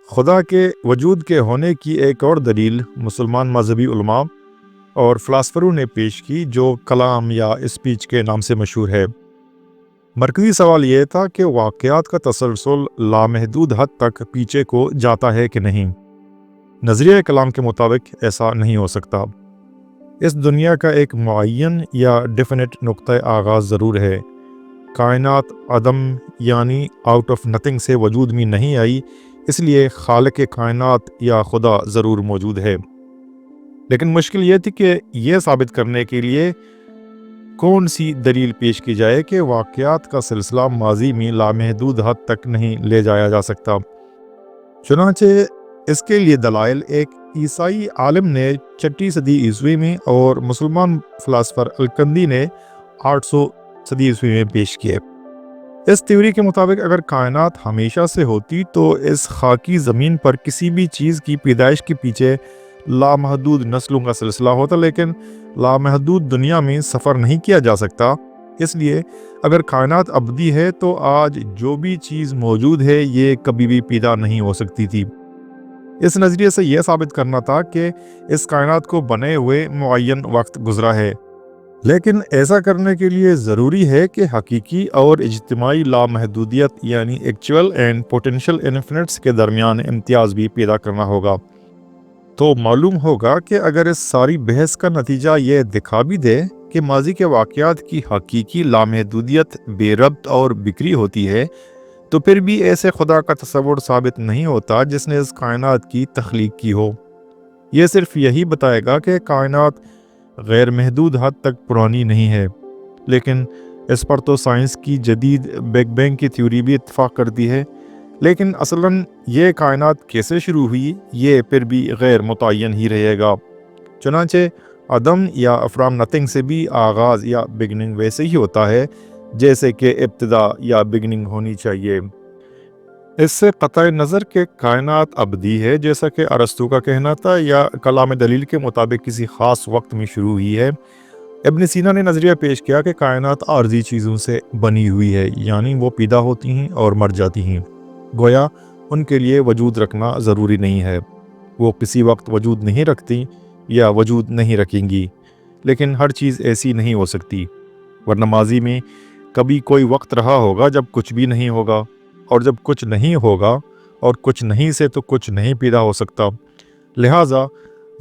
خدا کے وجود کے ہونے کی ایک اور دلیل مسلمان مذہبی علماء اور فلاسفروں نے پیش کی جو کلام یا اسپیچ کے نام سے مشہور ہے۔ مرکزی سوال یہ تھا کہ واقعات کا تسلسل لامحدود حد تک پیچھے کو جاتا ہے کہ نہیں۔ نظریہ کلام کے مطابق ایسا نہیں ہو سکتا۔ اس دنیا کا ایک معین یا ڈیفینٹ نقطۂ آغاز ضرور ہے۔ کائنات عدم یعنی آؤٹ آف نتھنگ سے وجود میں نہیں آئی، اس لیے خالق کائنات یا خدا ضرور موجود ہے۔ لیکن مشکل یہ تھی کہ یہ ثابت کرنے کے لیے کون سی دلیل پیش کی جائے کہ واقعات کا سلسلہ ماضی میں لامحدود حد تک نہیں لے جایا جا سکتا۔ چنانچہ اس کے لیے دلائل ایک عیسائی عالم نے 6 صدی عیسوی میں اور مسلمان فلاسفر الکندی نے 800 صدی عیسوی میں پیش کیے۔ اس تھیوری کے مطابق اگر کائنات ہمیشہ سے ہوتی تو اس خاکی زمین پر کسی بھی چیز کی پیدائش کے پیچھے لامحدود نسلوں کا سلسلہ ہوتا، لیکن لامحدود دنیا میں سفر نہیں کیا جا سکتا۔ اس لیے اگر کائنات ابدی ہے تو آج جو بھی چیز موجود ہے یہ کبھی بھی پیدا نہیں ہو سکتی تھی۔ اس نظریے سے یہ ثابت کرنا تھا کہ اس کائنات کو بنے ہوئے معین وقت گزرا ہے، لیکن ایسا کرنے کے لیے ضروری ہے کہ حقیقی اور اجتماعی لامحدودیت یعنی ایکچوئل اینڈ پوٹینشیل انفینٹس کے درمیان امتیاز بھی پیدا کرنا ہوگا۔ تو معلوم ہوگا کہ اگر اس ساری بحث کا نتیجہ یہ دکھا بھی دے کہ ماضی کے واقعات کی حقیقی لامحدودیت بے ربط اور بکھری ہوتی ہے، تو پھر بھی ایسے خدا کا تصور ثابت نہیں ہوتا جس نے اس کائنات کی تخلیق کی ہو۔ یہ صرف یہی بتائے گا کہ کائنات غیر محدود حد تک پرانی نہیں ہے، لیکن اس پر تو سائنس کی جدید بگ بینگ کی تھیوری بھی اتفاق کرتی ہے۔ لیکن اصلاً یہ کائنات کیسے شروع ہوئی یہ پھر بھی غیر متعین ہی رہے گا۔ چنانچہ عدم یا فرام نتھنگ سے بھی آغاز یا بگننگ ویسے ہی ہوتا ہے جیسے کہ ابتدا یا بگننگ ہونی چاہیے۔ اس سے قطع نظر کہ کائنات ابدی ہے جیسا کہ ارسطو کا کہنا تھا یا کلام دلیل کے مطابق کسی خاص وقت میں شروع ہوئی ہے، ابن سینا نے نظریہ پیش کیا کہ کائنات عارضی چیزوں سے بنی ہوئی ہے، یعنی وہ پیدا ہوتی ہیں اور مر جاتی ہیں، گویا ان کے لیے وجود رکھنا ضروری نہیں ہے۔ وہ کسی وقت وجود نہیں رکھتی یا وجود نہیں رکھیں گی، لیکن ہر چیز ایسی نہیں ہو سکتی، ورنہ ماضی میں کبھی کوئی وقت رہا ہوگا جب کچھ بھی نہیں ہوگا، اور جب کچھ نہیں ہوگا اور کچھ نہیں سے تو کچھ نہیں پیدا ہو سکتا۔ لہٰذا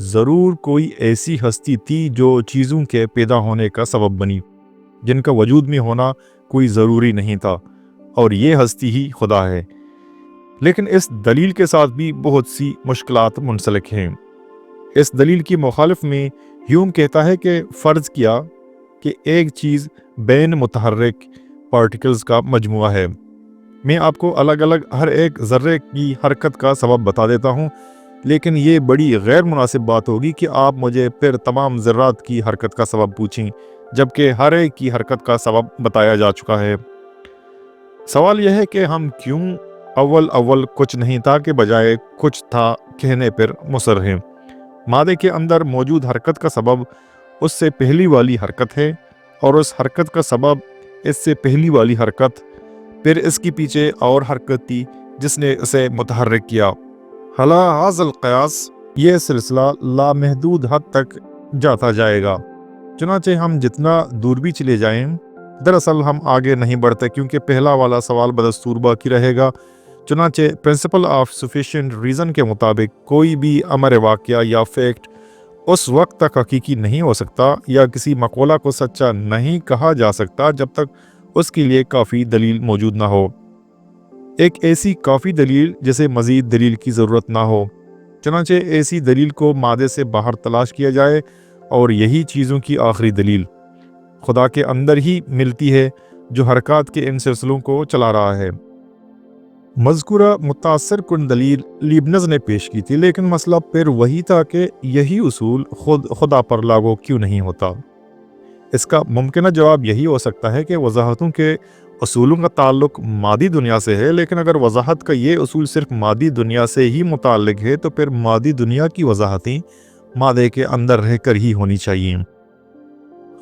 ضرور کوئی ایسی ہستی تھی جو چیزوں کے پیدا ہونے کا سبب بنی، جن کا وجود میں ہونا کوئی ضروری نہیں تھا، اور یہ ہستی ہی خدا ہے۔ لیکن اس دلیل کے ساتھ بھی بہت سی مشکلات منسلک ہیں۔ اس دلیل کی مخالف میں ہیوم کہتا ہے کہ فرض کیا کہ ایک چیز بین متحرک پارٹیکلز کا مجموعہ ہے۔ میں آپ کو الگ الگ ہر ایک ذرے کی حرکت کا سبب بتا دیتا ہوں، لیکن یہ بڑی غیر مناسب بات ہوگی کہ آپ مجھے پھر تمام ذرات کی حرکت کا سبب پوچھیں، جبکہ ہر ایک کی حرکت کا سبب بتایا جا چکا ہے۔ سوال یہ ہے کہ ہم کیوں اول کچھ نہیں تھا کے بجائے کچھ تھا کہنے پر مصر ہیں۔ مادے کے اندر موجود حرکت کا سبب اس سے پہلی والی حرکت ہے، اور اس حرکت کا سبب اس سے پہلی والی حرکت، پھر اس کی پیچھے اور حرکت تھی جس نے اسے متحرک کیا۔ حالا ھذا القیاس، یہ سلسلہ لامحدود حد تک جاتا جائے گا۔ چنانچہ ہم جتنا دور بھی چلے جائیں، دراصل ہم آگے نہیں بڑھتے کیونکہ پہلا والا سوال بدستور باقی رہے گا۔ چنانچہ پرنسپل آف سفیشینٹ ریزن کے مطابق کوئی بھی امر واقعہ یا فیکٹ اس وقت تک حقیقی نہیں ہو سکتا یا کسی مقولہ کو سچا نہیں کہا جا سکتا جب تک اس کے لیے کافی دلیل موجود نہ ہو، ایک ایسی کافی دلیل جسے مزید دلیل کی ضرورت نہ ہو۔ چنانچہ ایسی دلیل کو مادے سے باہر تلاش کیا جائے، اور یہی چیزوں کی آخری دلیل خدا کے اندر ہی ملتی ہے جو حرکات کے ان سلسلوں کو چلا رہا ہے۔ مذکورہ متاثر کن دلیل لیبنز نے پیش کی تھی، لیکن مسئلہ پھر وہی تھا کہ یہی اصول خود خدا پر لاگو کیوں نہیں ہوتا۔ اس کا ممکنہ جواب یہی ہو سکتا ہے کہ وضاحتوں کے اصولوں کا تعلق مادی دنیا سے ہے، لیکن اگر وضاحت کا یہ اصول صرف مادی دنیا سے ہی متعلق ہے تو پھر مادی دنیا کی وضاحتیں مادے کے اندر رہ کر ہی ہونی چاہیے۔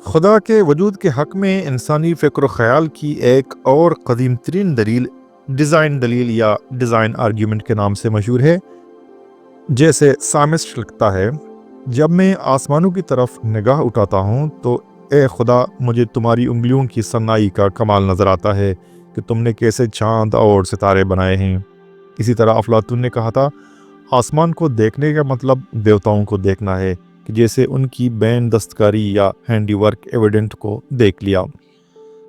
خدا کے وجود کے حق میں انسانی فکر و خیال کی ایک اور قدیم ترین دلیل ڈیزائن دلیل یا ڈیزائن آرگیومنٹ کے نام سے مشہور ہے۔ جیسے سامسٹ لکھتا ہے، جب میں آسمانوں کی طرف نگاہ اٹھاتا ہوں تو اے خدا، مجھے تمہاری انگلیوں کی صنائی کا کمال نظر آتا ہے کہ تم نے کیسے چاند اور ستارے بنائے ہیں۔ اسی طرح افلاطون نے کہا تھا، آسمان کو دیکھنے کا مطلب دیوتاؤں کو دیکھنا ہے، کہ جیسے ان کی بین دستکاری یا ہینڈی ورک ایویڈنٹ کو دیکھ لیا۔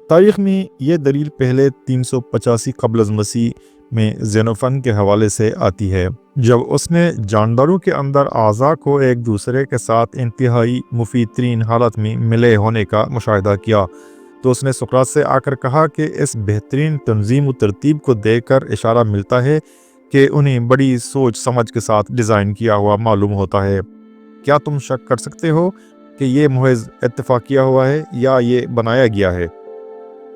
تاریخ میں یہ دلیل پہلے 385 قبل از مسیح میں زینوفن کے حوالے سے آتی ہے، جب اس نے جانداروں کے اندر اعضاء کو ایک دوسرے کے ساتھ انتہائی مفید ترین حالت میں ملے ہونے کا مشاہدہ کیا، تو اس نے سقراط سے آ کر کہا کہ اس بہترین تنظیم و ترتیب کو دیکھ کر اشارہ ملتا ہے کہ انہیں بڑی سوچ سمجھ کے ساتھ ڈیزائن کیا ہوا معلوم ہوتا ہے۔ کیا تم شک کر سکتے ہو کہ یہ محض اتفاق کیا ہوا ہے یا یہ بنایا گیا ہے؟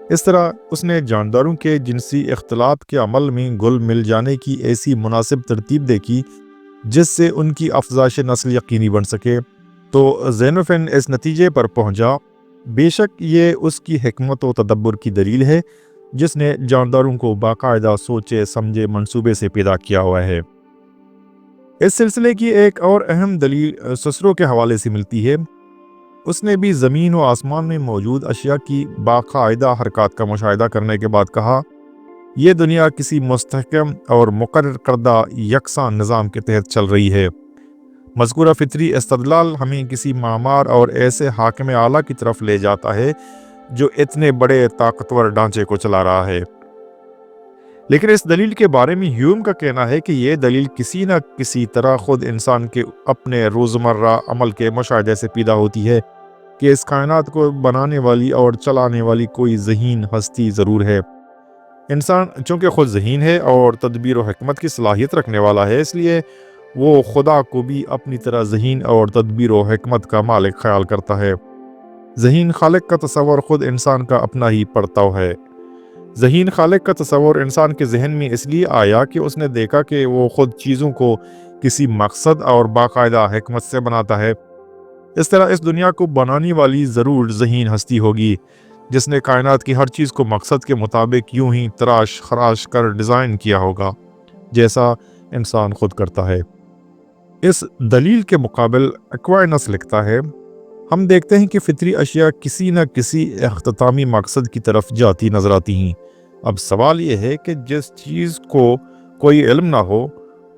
اس طرح اس نے جانداروں کے جنسی اختلاط کے عمل میں گل مل جانے کی ایسی مناسب ترتیب دیکھی جس سے ان کی افزائش نسل یقینی بن سکے، تو زینوفن اس نتیجے پر پہنچا۔ بے شک یہ اس کی حکمت و تدبر کی دلیل ہے جس نے جانداروں کو باقاعدہ سوچے سمجھے منصوبے سے پیدا کیا ہوا ہے۔ اس سلسلے کی ایک اور اہم دلیل سسرو کے حوالے سے ملتی ہے۔ اس نے بھی زمین و آسمان میں موجود اشیاء کی باقاعدہ حرکات کا مشاہدہ کرنے کے بعد کہا، یہ دنیا کسی مستحکم اور مقرر کردہ یکساں نظام کے تحت چل رہی ہے۔ مذکورہ فطری استدلال ہمیں کسی معمار اور ایسے حاکم اعلیٰ کی طرف لے جاتا ہے جو اتنے بڑے طاقتور ڈھانچے کو چلا رہا ہے۔ لیکن اس دلیل کے بارے میں ہیوم کا کہنا ہے کہ یہ دلیل کسی نہ کسی طرح خود انسان کے اپنے روزمرہ عمل کے مشاہدے سے پیدا ہوتی ہے کہ اس کائنات کو بنانے والی اور چلانے والی کوئی ذہین ہستی ضرور ہے۔ انسان چونکہ خود ذہین ہے اور تدبیر و حکمت کی صلاحیت رکھنے والا ہے، اس لیے وہ خدا کو بھی اپنی طرح ذہین اور تدبیر و حکمت کا مالک خیال کرتا ہے۔ ذہین خالق کا تصور خود انسان کا اپنا ہی پرتو ہے۔ ذہین خالق کا تصور انسان کے ذہن میں اس لیے آیا کہ اس نے دیکھا کہ وہ خود چیزوں کو کسی مقصد اور باقاعدہ حکمت سے بناتا ہے۔ اس طرح اس دنیا کو بنانے والی ضرور ذہین ہستی ہوگی جس نے کائنات کی ہر چیز کو مقصد کے مطابق یوں ہی تراش خراش کر ڈیزائن کیا ہوگا جیسا انسان خود کرتا ہے۔ اس دلیل کے مقابل ایکوائنس لکھتا ہے، ہم دیکھتے ہیں کہ فطری اشیاء کسی نہ کسی اختتامی مقصد کی طرف جاتی نظر آتی ہیں۔ اب سوال یہ ہے کہ جس چیز کو کوئی علم نہ ہو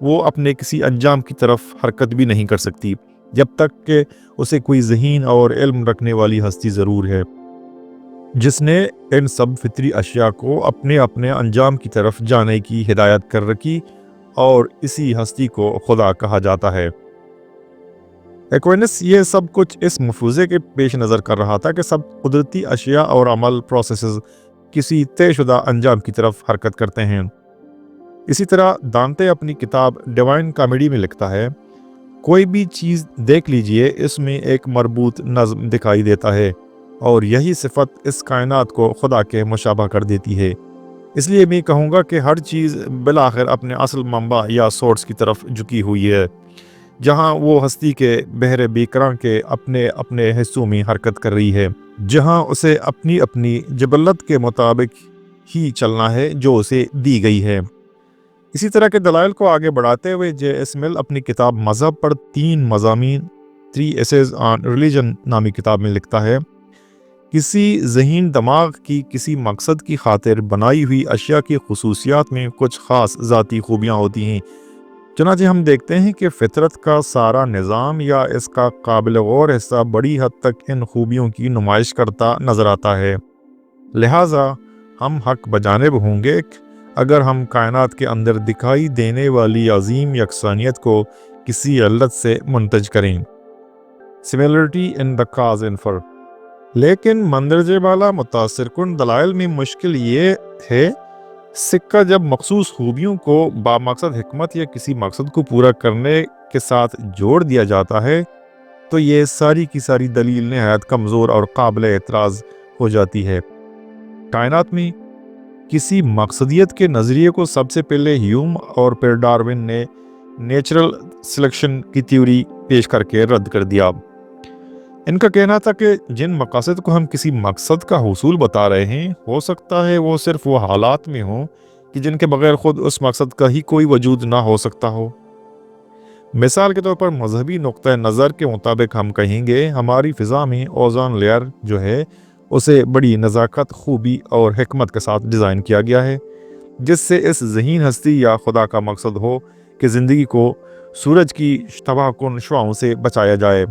وہ اپنے کسی انجام کی طرف حرکت بھی نہیں کر سکتی جب تک کہ اسے کوئی ذہین اور علم رکھنے والی ہستی ضرور ہے جس نے ان سب فطری اشیاء کو اپنے اپنے انجام کی طرف جانے کی ہدایت کر رکھی، اور اسی ہستی کو خدا کہا جاتا ہے۔ ایکوینس یہ سب کچھ اس مفروضے کے پیش نظر کر رہا تھا کہ سب قدرتی اشیاء اور عمل پروسیسز کسی طے شدہ انجام کی طرف حرکت کرتے ہیں۔ اسی طرح دانتے اپنی کتاب ڈیوائن کامیڈی میں لکھتا ہے، کوئی بھی چیز دیکھ لیجئے اس میں ایک مربوط نظم دکھائی دیتا ہے، اور یہی صفت اس کائنات کو خدا کے مشابہ کر دیتی ہے۔ اس لیے میں کہوں گا کہ ہر چیز بالآخر اپنے اصل منبع یا سورس کی طرف جھکی ہوئی ہے، جہاں وہ ہستی کے بحر بیکراں کے اپنے اپنے حصوں میں حرکت کر رہی ہے، جہاں اسے اپنی اپنی جبلت کے مطابق ہی چلنا ہے جو اسے دی گئی ہے۔ اسی طرح کے دلائل کو آگے بڑھاتے ہوئے جے ایس مل اپنی کتاب مذہب پر 3 مضامین 3 Essays on Religion نامی کتاب میں لکھتا ہے، کسی ذہین دماغ کی کسی مقصد کی خاطر بنائی ہوئی اشیاء کی خصوصیات میں کچھ خاص ذاتی خوبیاں ہوتی ہیں۔ چنانچہ ہم دیکھتے ہیں کہ فطرت کا سارا نظام یا اس کا قابل غور حصہ بڑی حد تک ان خوبیوں کی نمائش کرتا نظر آتا ہے۔ لہٰذا ہم حق بجانب ہوں گے اگر ہم کائنات کے اندر دکھائی دینے والی عظیم یکسانیت کو کسی علت سے منتج کریں۔ Similarity in the cause and effect۔ لیکن مندرجہ بالا متاثر کن دلائل میں مشکل یہ ہے، سکہ جب مخصوص خوبیوں کو بامقصد حکمت یا کسی مقصد کو پورا کرنے کے ساتھ جوڑ دیا جاتا ہے تو یہ ساری کی ساری دلیل نہایت کمزور اور قابل اعتراض ہو جاتی ہے۔ کائنات میں کسی مقصدیت کے نظریے کو سب سے پہلے ہیوم اور پھر ڈارون نے نیچرل سلیکشن کی تھیوری پیش کر کے رد کر دیا۔ ان کا کہنا تھا کہ جن مقاصد کو ہم کسی مقصد کا حصول بتا رہے ہیں، ہو سکتا ہے وہ صرف وہ حالات میں ہوں کہ जिनके बगैर खुद उस मकसद का ही कोई वजूद ना हो सकता हो। मिसाल के तौर पर मजहबी नुक्ता नज़र के मुताबिक हम कहेंगे हमारी फ़िज़ा में ओज़ोन लेयर जो है उसे बड़ी नज़ाकत, खूबी और हिकमत के साथ डिज़ाइन किया गया है, जिससे इस ज़हीन हस्ती या खुदा का मकसद हो कि ज़िंदगी को सूरज की तबाहकुन शुआओं से बचाया जाए।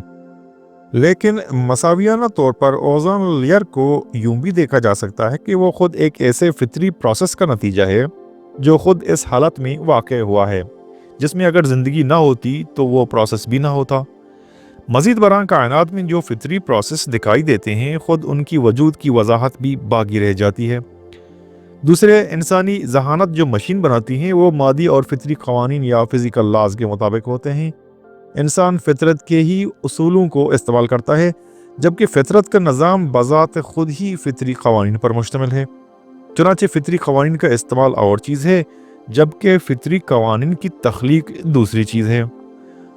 लेकिन मसावियाना तौर पर ओज़ोन लेयर को यूं भी देखा जा सकता है कि वो ख़ुद एक ऐसे फितरी प्रोसेस का नतीजा है जो ख़ुद इस हालत में वाक़ हुआ है, जिसमें अगर ज़िंदगी ना होती तो वो प्रोसेस भी ना होता। मज़ीद बरां कायनात में जो फितरी प्रोसेस दिखाई देते हैं ख़ुद उनकी वजूद की वजाहत भी बाकी रह जाती है। दूसरे इंसानी जहानत जो मशीन बनाती हैं वो मादी और फितरी क़वानीन या फ़िज़िकल लॉज़ के मुताबिक होते हैं। इंसान फितरत के ही उसूलों को इस्तेमाल करता है, जबकि फितरत का निज़ाम बज़ात ख़ुद ही फितरी क़वानीन पर मुश्तमिल है। चुनांचे फितरी क़वानीन का इस्तेमाल और चीज़ है, जबकि फितरी क़वानीन की तख्लीक दूसरी चीज़ है।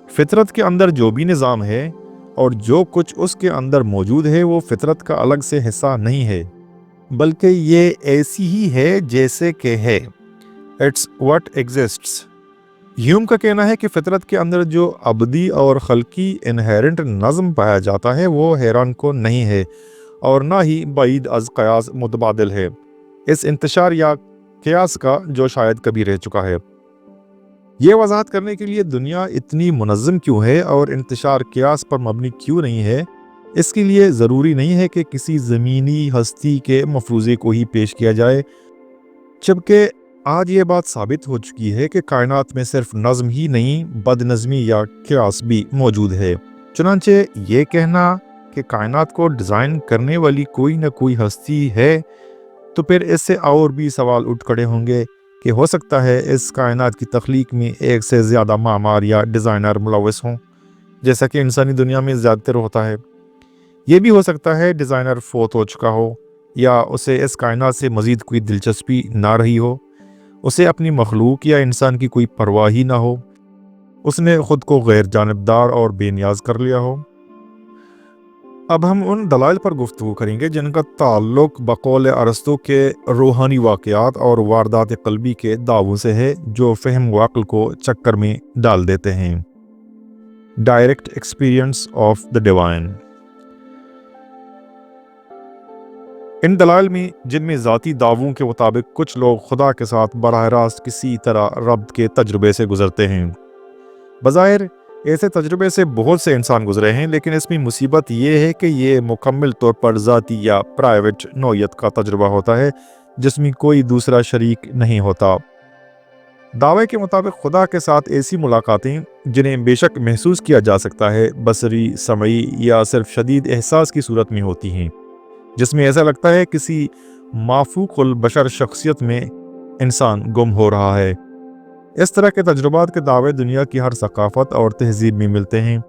फितरत के अंदर जो भी निज़ाम है और जो कुछ उसके अंदर मौजूद है वो फितरत का अलग से हिस्सा नहीं है, बल्कि ये ऐसी ही है जैसे कि है। It's what exists. ह्यूम का कहना है कि फितरत के अंदर जो अबदी और खल्की इनहेरेंट नज़म पाया जाता है वो हैरान को नहीं है और ना ही बाइद अज़ क़यास मुतबादिल है, इस इंतशार या क़यास का जो शायद कभी रह चुका है। ये वजाहत करने के लिए दुनिया इतनी मुनज़्ज़म क्यों है और इंतशार क़यास पर मबनी क्यों नहीं है, इसके लिए ज़रूरी नहीं है कि किसी ज़मीनी हस्ती के मफरूज़े को ही पेश किया जाए, जबकि आज ये बात साबित हो चुकी है कि कायनात में सिर्फ नज़म ही नहीं बदनज़मी या क़यास भी मौजूद है। चुनांचे ये कहना कि कायनात को डिज़ाइन करने वाली कोई न कोई हस्ती है, तो फिर इससे और भी सवाल उठ खड़े होंगे कि हो सकता है इस कायनात की तख्लीक में एक से ज़्यादा मामार या डिज़ाइनर मुलव्वस हों, जैसा कि इंसानी दुनिया में ज़्यादातर होता है। ये भी हो सकता है डिज़ाइनर फोत हो चुका हो या उसे इस कायनात से मज़ीद कोई दिलचस्पी ना रही हो, उसे अपनी मखलूक या इंसान की कोई परवाह ही ना हो, उसने ख़ुद को गैर जानबदार और बेनियाज कर लिया हो। अब हम उन दलाइल पर गुफ्तगू करेंगे जिनका ताल्लुक बकौल अरस्तु के रूहानी वाक़यात और वारदात क़ल्बी के दावों से है, जो फ़हम व अक़्ल को चक्कर में डाल देते हैं। Direct experience of the divine. इन दलाइल में जिनमें ज़ाती दावों के मुताबिक कुछ लोग खुदा के साथ बराह रास्त किसी तरह रब्त के तजुर्बे से गुज़रते हैं। बज़ाहिर ऐसे तजुर्बे से बहुत से इंसान गुजरे हैं, लेकिन इसमें मुसीबत ये है कि ये मुकम्मल तौर पर ज़ाती या प्राइवेट नौयत का तजुर्बा होता है, जिसमें कोई दूसरा शरीक नहीं होता। दावे के मुताबिक खुदा के साथ ऐसी मुलाकातें जिन्हें बेशक महसूस किया जा सकता है, बसरी, समई या सिर्फ शदीद एहसास की सूरत में होती हैं, जिसमें ऐसा लगता है किसी माफूकुल बशर शख्सियत में इंसान गुम हो रहा है। इस तरह के तजुर्बात के दावे दुनिया की हर सकाफ़त और तहजीब में मिलते हैं।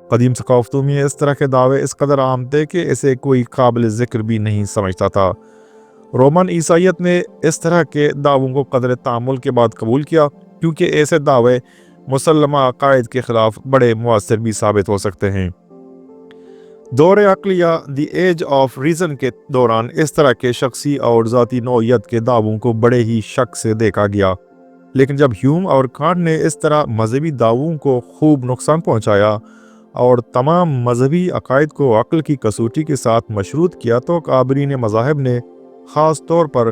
कदीम सकाफ़तों में इस तरह के दावे इस कदर आम थे कि इसे कोई काबिल ज़िक्र भी नहीं समझता था। रोमन ईसाइयत ने इस तरह के दावों को कदर तामुल के बाद कबूल किया, क्योंकि ऐसे दावे मुसल्लमा अक़ायद के ख़िलाफ़ बड़े मुअस्सिर भी साबित हो सकते हैं। दौर अक़ल या द एज ऑफ रीज़न के दौरान इस तरह के शख्सी और ज़ाती नौयत के दावों को बड़े ही शक से देखा गया, लेकिन जब ह्यूम और कांट ने इस तरह मजहबी दावों को खूब नुकसान पहुंचाया और तमाम मजहबी अकायद को अक़ल की कसौटी के साथ मशरूत किया, तो काबरीन मज़ाहिब ने ख़ास तौर पर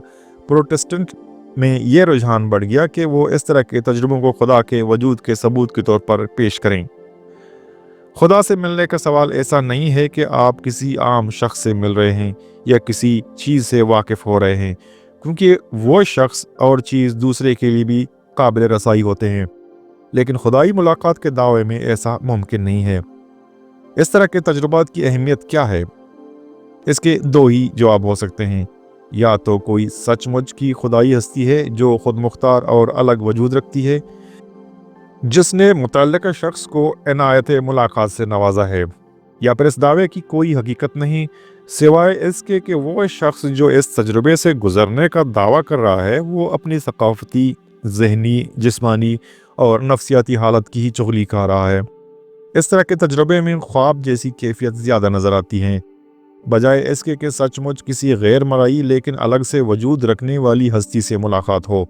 प्रोटेस्टेंट में ये रुझान बढ़ गया कि वो इस तरह के तजुर्बों को खुदा के वजूद के सबूत के तौर पर पेश करें। खुदा से मिलने का सवाल ऐसा नहीं है कि आप किसी आम शख्स से मिल रहे हैं या किसी चीज़ से वाकिफ़ हो रहे हैं, क्योंकि वो शख्स और चीज़ दूसरे के लिए भी काबिल रसाई होते हैं, लेकिन खुदाई मुलाकात के दावे में ऐसा मुमकिन नहीं है। इस तरह के तजुर्बात की अहमियत क्या है? इसके दो ही जवाब हो सकते हैं। या तो कोई सचमुच की खुदाई हस्ती है जो खुद मुख्तार और अलग वजूद रखती है, जिसने मुतल्लिका शख्स को इनायत मुलाकात से नवाजा है, या फिर इस दावे की कोई हकीकत नहीं सिवाय इसके कि वो शख्स जो इस तजुर्बे से गुजरने का दावा कर रहा है वो अपनी सकाफती, जहनी, जिस्मानी और नफ्सियाती हालत की ही चुगली कर रहा है। इस तरह के तजुर्बे में ख्वाब जैसी कैफियत ज़्यादा नज़र आती हैं, बजाय इसके कि सचमुच किसी गैर मरई लेकिन अलग से वजूद रखने वाली हस्ती से मुलाकात हो।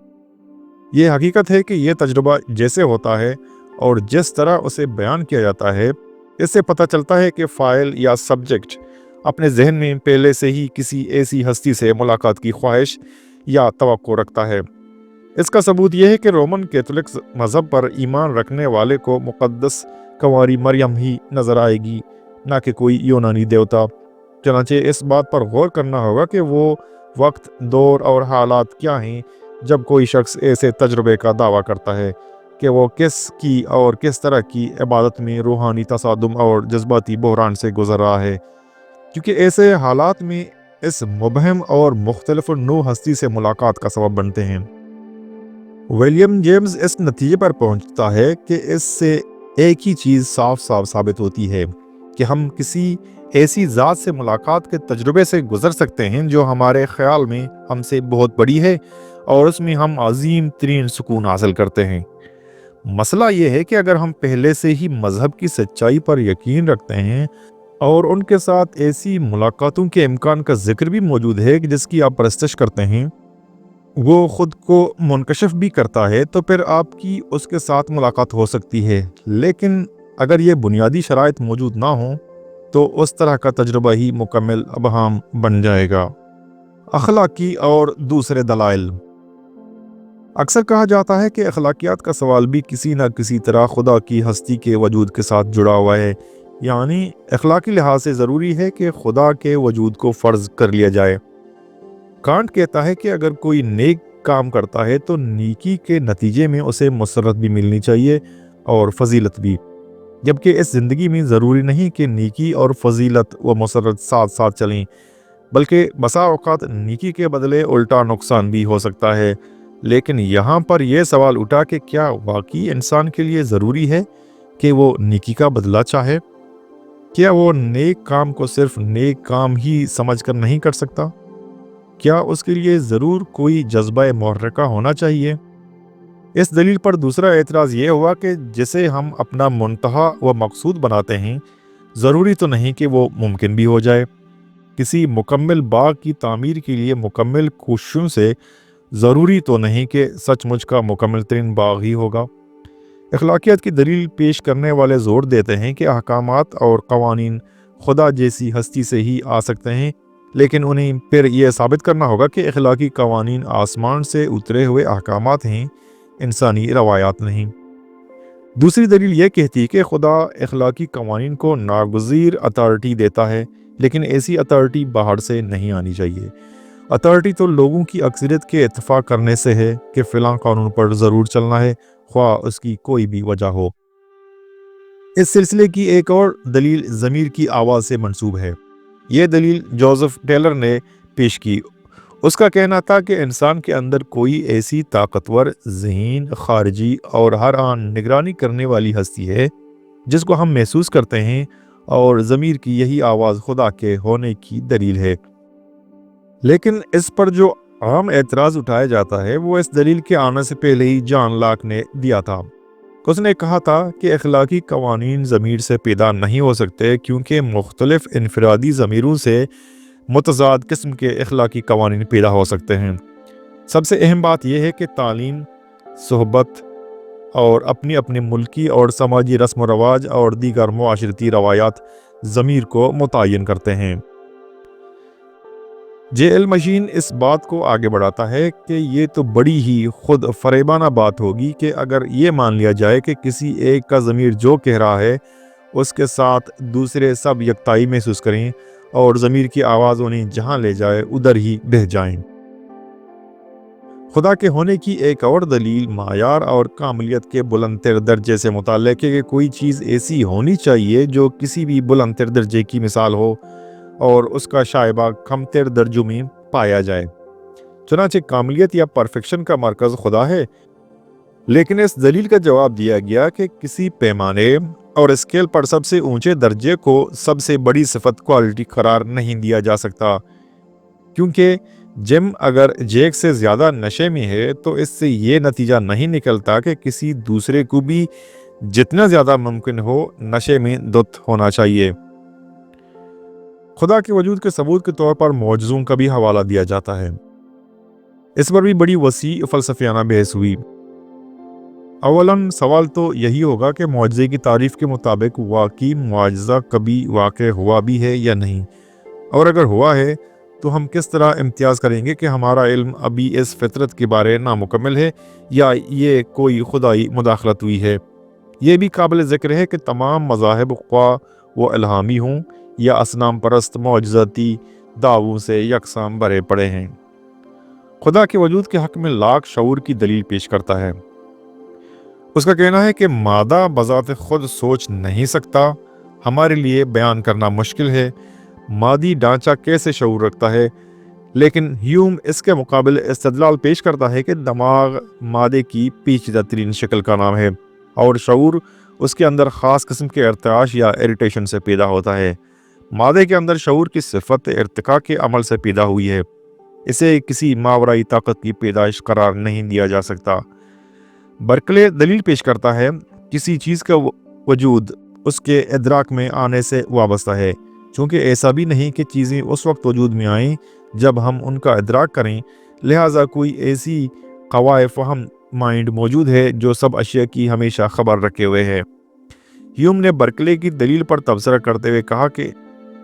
ये हकीकत है कि ये तजुर्बा जैसे होता है और जिस तरह उसे बयान किया जाता है, इससे पता चलता है कि फ़ाइल या सब्जेक्ट अपने जहन में पहले से ही किसी ऐसी हस्ती से मुलाकात की ख्वाहिश या तवक्को रखता है। इसका सबूत यह है कि रोमन कैथोलिक मज़हब पर ईमान रखने वाले को मुक़द्दस कंवारी मरियम ही नज़र आएगी, ना कि कोई यूनानी देवता। चनांचे इस बात पर गौर करना होगा कि वो वक्त, दौर और हालात क्या हैं जब कोई शख्स ऐसे तजुर्बे का दावा करता है कि वो किस तरह की इबादत में रूहानी तसादुम और जज्बाती बहरान से गुजर रहा है, क्योंकि ऐसे हालात में इस मुबहम और मुख्तलिफ नौ हस्ती से मुलाकात का सबब बनते हैं। विलियम जेम्स इस नतीजे पर पहुंचता है कि इससे एक ही चीज़ साफ साफ साबित होती है कि हम किसी ऐसी ज़ात से मुलाकात के तजुर्बे से गुजर सकते हैं जो हमारे ख्याल में हमसे बहुत बड़ी है और उसमें हम अजीम तरीन सुकून हासिल करते हैं। मसला ये है कि अगर हम पहले से ही मज़हब की सच्चाई पर यकीन रखते हैं और उनके साथ ऐसी मुलाकातों के इम्कान का जिक्र भी मौजूद है कि जिसकी आप परस्तश करते हैं, वो ख़ुद को मुनकशिफ भी करता है, तो फिर आपकी उसके साथ मुलाकात हो सकती है। लेकिन अगर ये बुनियादी शराइत मौजूद ना हो तो उस तरह का तजुर्बा ही मुकम्मल अबहम बन जाएगा। अखलाकी और दूसरे दलाइल। अक्सर कहा जाता है कि अखलाकियात का सवाल भी किसी न किसी तरह खुदा की हस्ती के वजूद के साथ जुड़ा हुआ है, यानी अखलाकी लिहाज से ज़रूरी है कि खुदा के वजूद को फ़र्ज़ कर लिया जाए। कांट कहता है कि अगर कोई नेक काम करता है तो नेकी के नतीजे में उसे मसरत भी मिलनी चाहिए और फजीलत भी, जबकि इस ज़िंदगी में ज़रूरी नहीं कि नेकी और फजीलत व मसरत साथ साथ चलें, बल्कि बसा औक़ात नेकी के बदले उल्टा नुकसान भी हो सकता है। लेकिन यहाँ पर यह सवाल उठा कि क्या वाकई इंसान के लिए ज़रूरी है कि वो नेकी का बदला चाहे? क्या वो नेक काम को सिर्फ नेक काम ही समझकर नहीं कर सकता? क्या उसके लिए ज़रूर कोई जज्बा मुहर्रिका होना चाहिए? इस दलील पर दूसरा एतराज़ ये हुआ कि जिसे हम अपना मुंतहा व मकसूद बनाते हैं, ज़रूरी तो नहीं कि वो मुमकिन भी हो जाए। किसी मुकम्मल बाग की तामीर के लिए मुकम्मल कोशिशों से ज़रूरी तो नहीं कि सचमुच का मुकम्मल तरीन बाग ही होगा। अखलाकियत की दलील पेश करने वाले ज़ोर देते हैं कि अहकामात और क़वानीन खुदा जैसी हस्ती से ही आ सकते हैं, लेकिन उन्हें फिर यह साबित करना होगा कि अखलाकी क़वानीन आसमान से उतरे हुए अहकामात हैं, इंसानी रवायात नहीं। दूसरी दलील यह कहती है कि खुदा अखलाकी क़वानीन को नागज़ीर अथॉरिटी देता है, लेकिन ऐसी अथॉरिटी बाहर से नहीं आनी चाहिए। अथॉरिटी तो लोगों की अक्सरियत के इत्तफाक करने से है कि फ़िलां कानून पर ज़रूर चलना है, ख्वाह उसकी कोई भी वजह हो। इस सिलसिले की एक और दलील ज़मीर की आवाज़ से मंसूब है। यह दलील जोसेफ टेलर ने पेश की। उसका कहना था कि इंसान के अंदर कोई ऐसी ताकतवर, ज़हीन, खारजी और हर आन निगरानी करने वाली हस्ती है जिसको हम महसूस करते हैं, और ज़मीर की यही आवाज़ खुदा के होने की दलील है। लेकिन इस पर जो आम एतराज़ उठाया जाता है वो इस दलील के आने से पहले ही जॉन लॉक ने दिया था। उसने कहा था कि अखलाकी क़वानीन ज़मीर से पैदा नहीं हो सकते, क्योंकि मुख्तलिफ इनफरादी ज़मीरों से मुतज़ाद किस्म के अखलाकी क़वानीन पैदा हो सकते हैं। सबसे अहम बात यह है कि तालीम, सोहबत और अपनी अपनी मुल्की और समाजी रस्म व रवाज और दीगर मुआशरती रवायात ज़मीर को मुतय्यन करते हैं। जे.एल. मशीन इस बात को आगे बढ़ाता है कि ये तो बड़ी ही खुद फरेबाना बात होगी कि अगर ये मान लिया जाए कि किसी एक का ज़मीर जो कह रहा है उसके साथ दूसरे सब यकताई महसूस करें और ज़मीर की आवाज़ उन्हें जहाँ ले जाए उधर ही बह जाएं। खुदा के होने की एक और दलील मायार और कामिलियत के बुलंदतर दर्जे से मुताल्लिक़ है कि कोई चीज़ ऐसी होनी चाहिए जो किसी भी बुलंदतर दर्जे की मिसाल हो और उसका शायबा कमतर दर्जों में पाया जाए। चुनांचे कामिलियत या परफेक्शन का मरकज़ खुदा है, लेकिन इस दलील का जवाब दिया गया कि किसी पैमाने और स्केल पर सबसे ऊंचे दर्जे को सबसे बड़ी सिफत क्वालिटी करार नहीं दिया जा सकता, क्योंकि जिम अगर जैक से ज़्यादा नशे में है तो इससे ये नतीजा नहीं निकलता कि किसी दूसरे को भी जितना ज़्यादा मुमकिन हो नशे में धुत होना चाहिए। खुदा के वजूद के सबूत के तौर पर मौजज़ों का भी हवाला दिया जाता है। इस पर भी बड़ी वसी फ़लसफ़ियाना बहस हुई। अवलन सवाल तो यही होगा कि मुआजिज़े की तारीफ़ के मुताबिक वाकई मुआजिज़ा कभी वाक़ हुआ भी है या नहीं, और अगर हुआ है तो हम किस तरह इम्तियाज़ करेंगे कि हमारा इल्म अभी इस फितरत के बारे नामुकम्मल है या ये कोई खुदाई मुदाखलत हुई है। ये भी काबिल ज़िक्र है कि तमाम मज़ाहिब ख्वाह वो इल्हामी हों या असनाम परस्त मुआजिज़ाती दावों से यकसां भरे पड़े हैं। खुदा के वजूद के हक़ में लाख शऊर की दलील पेश करता है। उसका कहना है कि मादा बज़ात खुद सोच नहीं सकता, हमारे लिए बयान करना मुश्किल है मादी ढांचा कैसे शऊर रखता है, लेकिन ह्यूम इसके मुकाबले इस्तदलाल पेश करता है कि दिमाग मादे की पेचीदा तरीन शक्ल का नाम है और शऊर उसके अंदर ख़ास किस्म के इर्तिआश या इरिटेशन से पैदा होता है। मादे के अंदर शऊर की सिफत इर्तिका के अमल से पैदा हुई है, इसे किसी मावराई ताकत की पैदाइश करार नहीं दिया जा सकता। बर्कले दलील पेश करता है किसी चीज़ का वजूद उसके इदराक में आने से वाबस्ता है, चूँकि ऐसा भी नहीं कि चीज़ें उस वक्त वजूद में आएँ जब हम उनका इदराक करें, लिहाजा कोई ऐसी क़वाए फ़हम माइंड मौजूद है जो सब अशिया की हमेशा खबर रखे हुए है। ह्यूम ने बर्कले की दलील पर तबसरा करते हुए कहा कि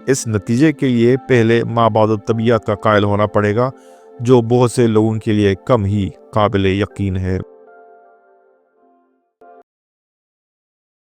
इस नतीजे के लिए पहले माबाद तबीयत का कायल होना पड़ेगा, जो बहुत से लोगों के लिए कम ही काबिल यकीन है।